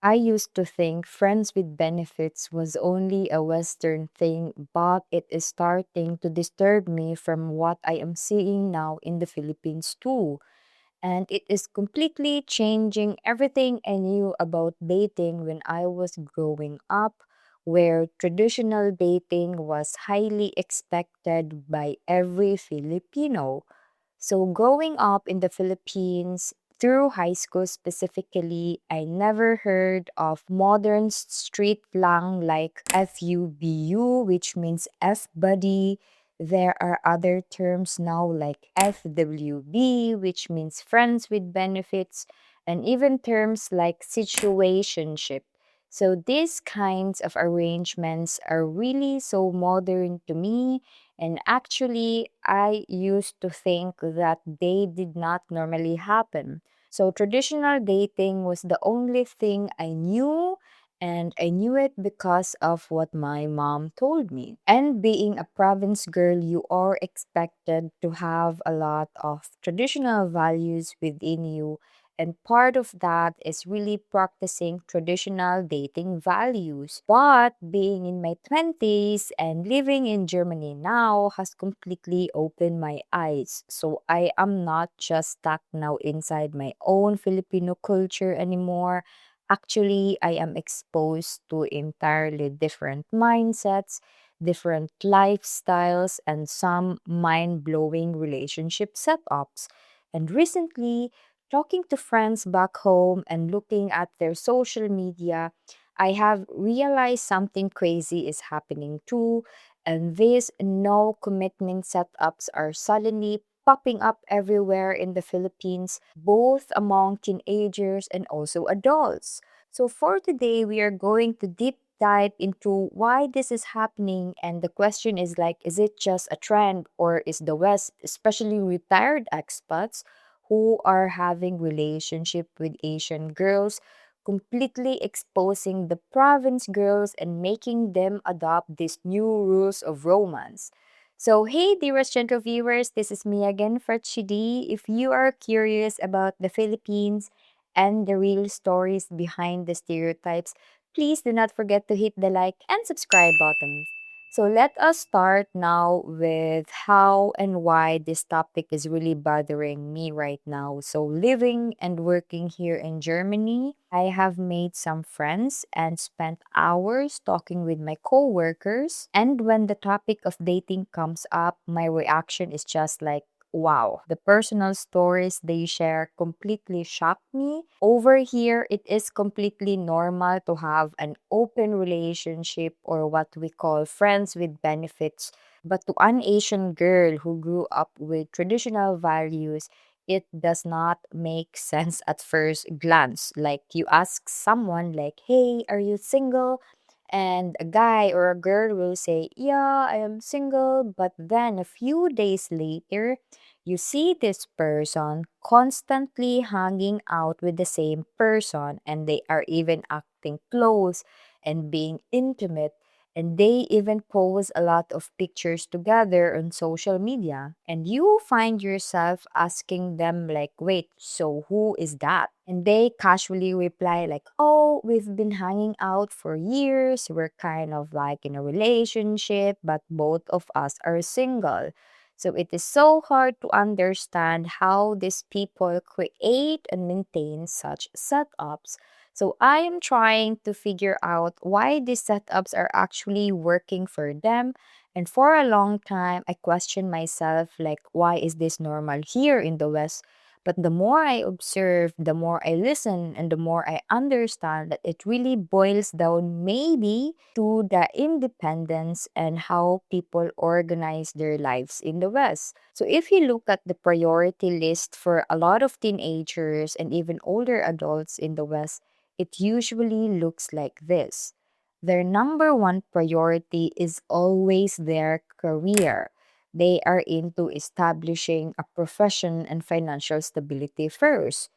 I used to think friends with benefits was only a Western thing, but it is starting to disturb me from what I am seeing now in the Philippines too. And it is completely changing everything I knew about dating when I was growing up, where traditional dating was highly expected by every Filipino. So, growing up in the Philippines, through high school specifically, I never heard of modern street slang like FUBU, which means F buddy. There are other terms now like FWB, which means friends with benefits, and even terms like situationship. So, these kinds of arrangements are really so modern to me, and actually, I used to think that they did not normally happen. So, traditional dating was the only thing I knew, and I knew it because of what my mom told me. And being a province girl, you are expected to have a lot of traditional values within you. And part of that is really practicing traditional dating values. But being in my 20s and living in Germany now has completely opened my eyes. So I am not just stuck now inside my own Filipino culture anymore. Actually, I am exposed to entirely different mindsets, different lifestyles, and some mind blowing relationship setups. And recently, talking to friends back home and looking at their social media, I have realized something crazy is happening too. And these no commitment setups are suddenly popping up everywhere in the Philippines, both among teenagers and also adults. So, for today, we are going to deep dive into why this is happening. And the question is like, is it just a trend, or is the West, especially retired expats, who are having relationship with Asian girls, completely exposing the province girls and making them adopt these new rules of romance. So, hey, dearest gentle viewers, this is me again, Fretchiedepablografe. If you are curious about the Philippines and the real stories behind the stereotypes, please do not forget to hit the like and subscribe buttons. So let us start now with how and why this topic is really bothering me right now. So, living and working here in Germany, I have made some friends and spent hours talking with my coworkers. And when the topic of dating comes up, my reaction is just like, wow, the personal stories they share completely shock me. Over here, it is completely normal to have an open relationship or what we call friends with benefits. But to an Asian girl who grew up with traditional values, it does not make sense at first glance. Like you ask someone like, "Hey, are you single?" And a guy or a girl will say, "Yeah, I am single." But then a few days later, you see this person constantly hanging out with the same person, and they are even acting close and being intimate, and they even post a lot of pictures together on social media, and you find yourself asking them like, wait, so who is that? And they casually reply like, oh, we've been hanging out for years, we're kind of like in a relationship, but both of us are single. So it is so hard to understand how these people create and maintain such setups. So I am trying to figure out why these setups are actually working for them. And for a long time, I questioned myself like, why is this normal here in the West? But the more I observe, the more I listen, and the more I understand that it really boils down maybe to the independence and how people organize their lives in the West. So if you look at the priority list for a lot of teenagers and even older adults in the West, it usually looks like this. Their number one priority is always their career. They are into establishing a profession and financial stability first.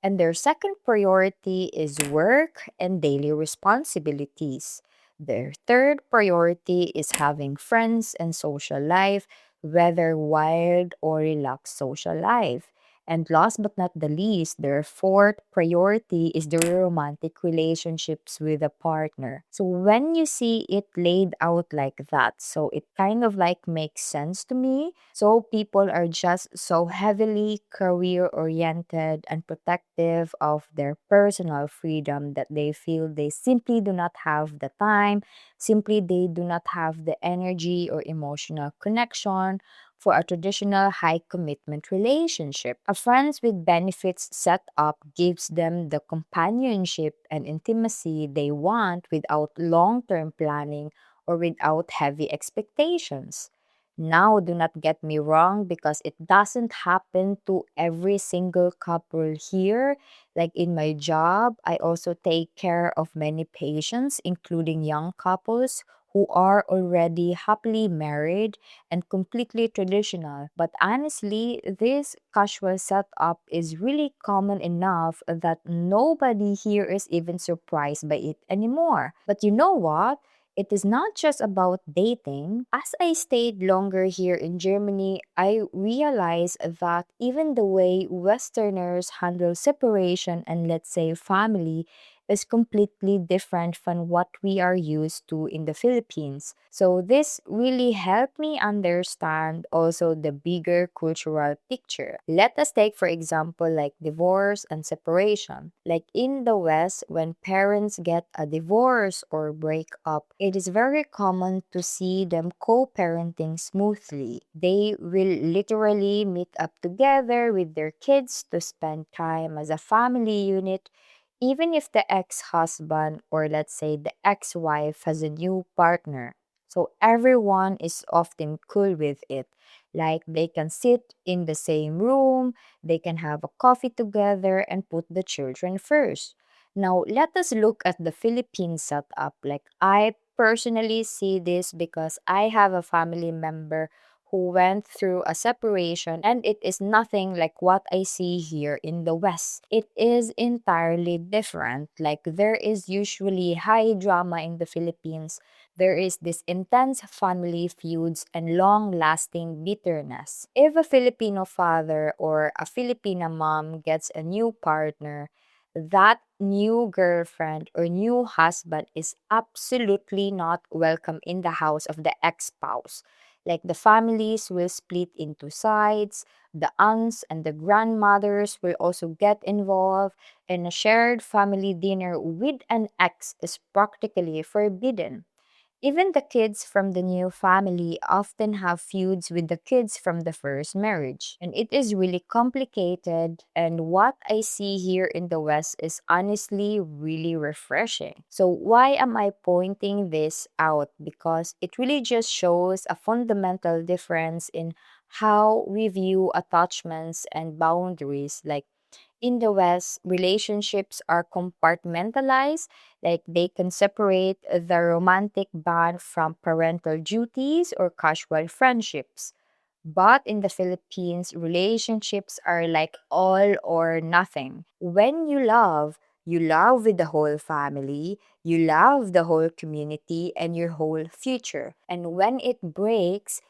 And their second priority is work and daily responsibilities. Their third priority is having friends and social life, whether wild or relaxed social life. And last but not the least, their fourth priority is the romantic relationships with a partner. So when you see it laid out like that, so it kind of like makes sense to me. So people are just so heavily career oriented and protective of their personal freedom that they feel they simply do not have the time, simply they do not have the energy or emotional connection for a traditional high commitment relationship. A friends with benefits setup gives them the companionship and intimacy they want without long term planning or without heavy expectations. Now, do not get me wrong because it doesn't happen to every single couple here. Like in my job, I also take care of many patients, including young couples who are already happily married and completely traditional. But honestly, this casual setup is really common enough that nobody here is even surprised by it anymore. But you know what? It is not just about dating. As I stayed longer here in Germany, I realized that even the way Westerners handle separation and, let's say, family is completely different from what we are used to in the Philippines. So this really helped me understand also the bigger cultural picture. Let us take for example like divorce and separation. Like in the West, when parents get a divorce or break up, it is very common to see them co-parenting smoothly. They will literally meet up together with their kids to spend time as a family unit even if the ex-husband or let's say the ex-wife has a new partner. So everyone is often cool with it. Like they can sit in the same room, they can have a coffee together and put the children first. Now, let us look at the Philippine setup. Like I personally see this because I have a family member who went through a separation, and it is nothing like what I see here in the West. It is entirely different. Like there is usually high drama in the Philippines. There is this intense family feuds and long lasting bitterness. If a Filipino father or a Filipina mom gets a new partner, that new girlfriend or new husband is absolutely not welcome in the house of the ex spouse. Like the families will split into sides, the aunts and the grandmothers will also get involved, and a shared family dinner with an ex is practically forbidden. Even the kids from the new family often have feuds with the kids from the first marriage. And it is really complicated. And what I see here in the West is honestly really refreshing. So, why am I pointing this out? Because it really just shows a fundamental difference in how we view attachments and boundaries. Like, in the West, relationships are compartmentalized, like they can separate the romantic bond from parental duties or casual friendships. But in the Philippines, relationships are like all or nothing. When you love with the whole family, you love the whole community and your whole future. And when it breaks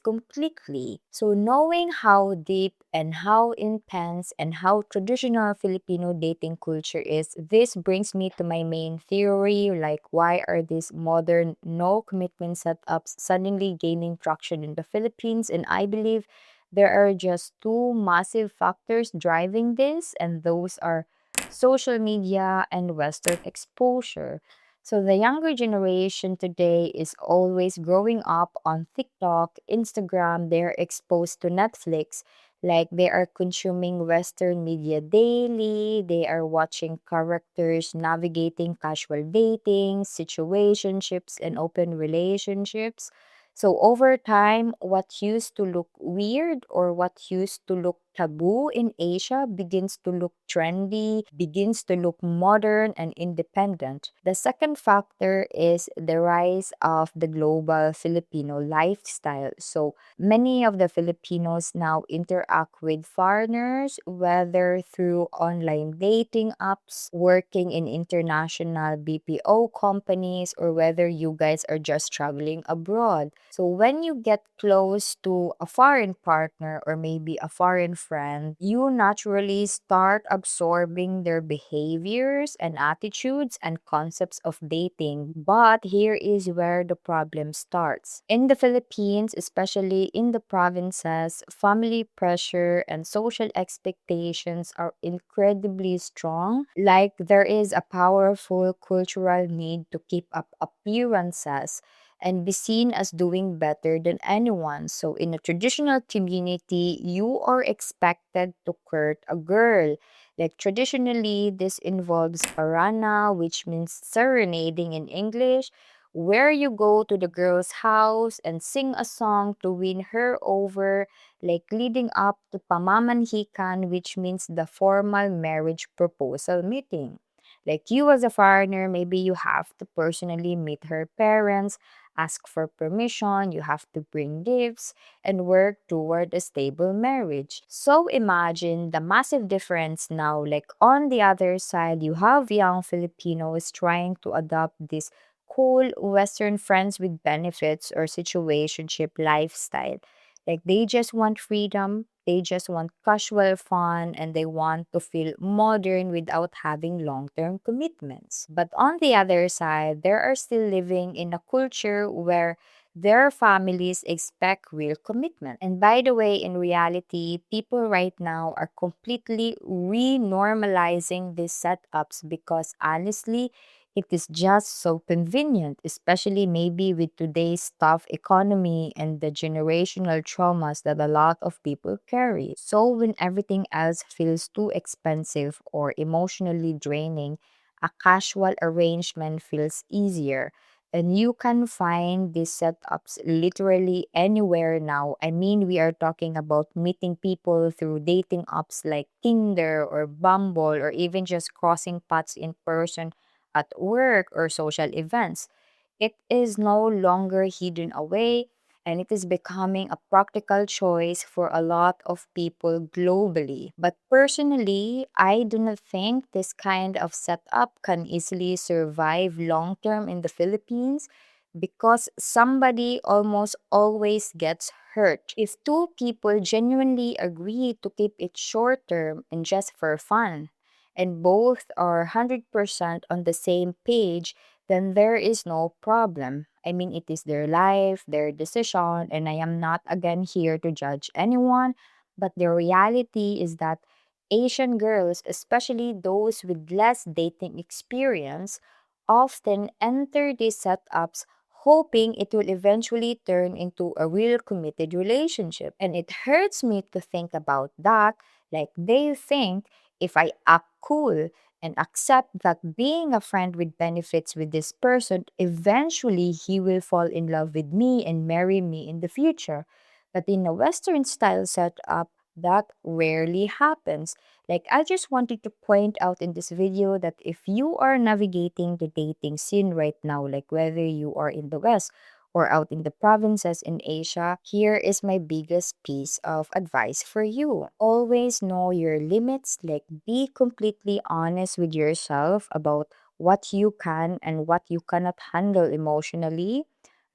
completely. So, knowing how deep and how intense and how traditional Filipino dating culture is, this brings me to my main theory like, why are these modern no commitment setups suddenly gaining traction in the Philippines? And I believe there are just two massive factors driving this, and those are social media and Western exposure. So the younger generation today is always growing up on TikTok, Instagram, they're exposed to Netflix. Like they are consuming Western media daily, they are watching characters navigating casual dating, situationships, and open relationships. So over time, what used to look weird or what used to look taboo in Asia begins to look trendy, begins to look modern and independent. The second factor is the rise of the global Filipino lifestyle. So many of the Filipinos now interact with foreigners, whether through online dating apps, working in international BPO companies, or whether you guys are just traveling abroad. So when you get close to a foreign partner or maybe a foreign friend, you naturally start absorbing their behaviors and attitudes and concepts of dating. But here is where the problem starts. In the Philippines, especially in the provinces, family pressure and social expectations are incredibly strong. Like there is a powerful cultural need to keep up appearances and be seen as doing better than anyone. So, in a traditional community, you are expected to court a girl. Like traditionally, this involves parana, which means serenading in English, where you go to the girl's house and sing a song to win her over, like leading up to pamamanhikan, which means the formal marriage proposal meeting. Like you as a foreigner, maybe you have to personally meet her parents, ask for permission, you have to bring gifts, and work toward a stable marriage. So imagine the massive difference now. Like on the other side, you have young Filipinos trying to adopt this cool Western friends with benefits or situationship lifestyle. Like they just want freedom, they just want casual fun, and they want to feel modern without having long term commitments. But on the other side, they are still living in a culture where their families expect real commitment. And by the way, in reality, people right now are completely renormalizing these setups because honestly, it is just so convenient, especially maybe with today's tough economy and the generational traumas that a lot of people carry. So, when everything else feels too expensive or emotionally draining, a casual arrangement feels easier. And you can find these setups literally anywhere now. I mean, we are talking about meeting people through dating apps like Tinder or Bumble, or even just crossing paths in person at work or social events. It is no longer hidden away, and it is becoming a practical choice for a lot of people globally. But personally, I do not think this kind of setup can easily survive long term in the Philippines because somebody almost always gets hurt. If two people genuinely agree to keep it short term and just for fun, and both are 100% on the same page, then there is no problem. I mean, it is their life, their decision, and I am not again here to judge anyone. But the reality is that Asian girls, especially those with less dating experience, often enter these setups hoping it will eventually turn into a real committed relationship. And it hurts me to think about that. Like they think if I act cool and accept that being a friend with benefits with this person, eventually he will fall in love with me and marry me in the future. But in a Western style setup, that rarely happens. Like, I just wanted to point out in this video that if you are navigating the dating scene right now, like whether you are in the West or out in the provinces in Asia, here is my biggest piece of advice for you. Always know your limits, like be completely honest with yourself about what you can and what you cannot handle emotionally.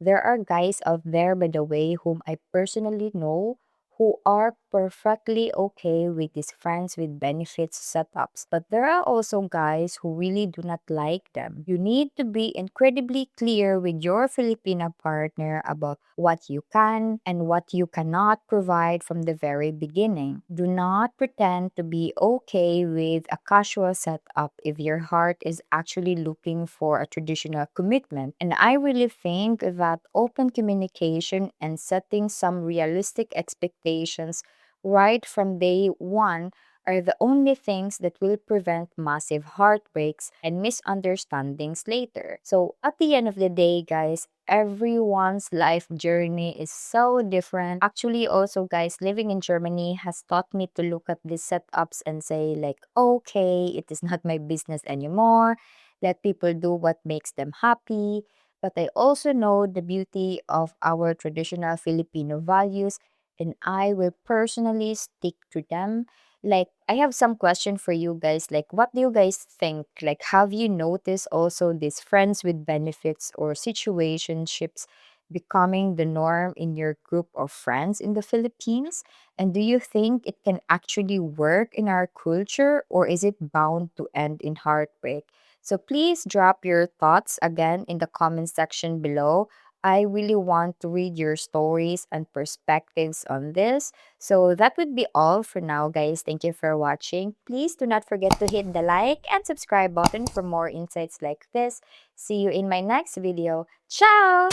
There are guys out there, by the way, whom I personally know who are perfectly okay with these friends with benefits setups. But there are also guys who really do not like them. You need to be incredibly clear with your Filipino partner about what you can and what you cannot provide from the very beginning. Do not pretend to be okay with a casual setup if your heart is actually looking for a traditional commitment. And I really think that open communication and setting some realistic expectations right from day one are the only things that will prevent massive heartbreaks and misunderstandings later. So, at the end of the day, guys, everyone's life journey is so different. Actually, also, guys, living in Germany has taught me to look at these setups and say, like, okay, it is not my business anymore. Let people do what makes them happy. But I also know the beauty of our traditional Filipino values, and I will personally stick to them. Like, I have some question for you guys. Like, what do you guys think? Like, have you noticed also these friends with benefits or situationships becoming the norm in your group of friends in the Philippines? And do you think it can actually work in our culture, or is it bound to end in heartbreak? So please drop your thoughts again in the comment section below. I really want to read your stories and perspectives on this. So that would be all for now, guys. Thank you for watching. Please do not forget to hit the like and subscribe button for more insights like this. See you in my next video. Ciao!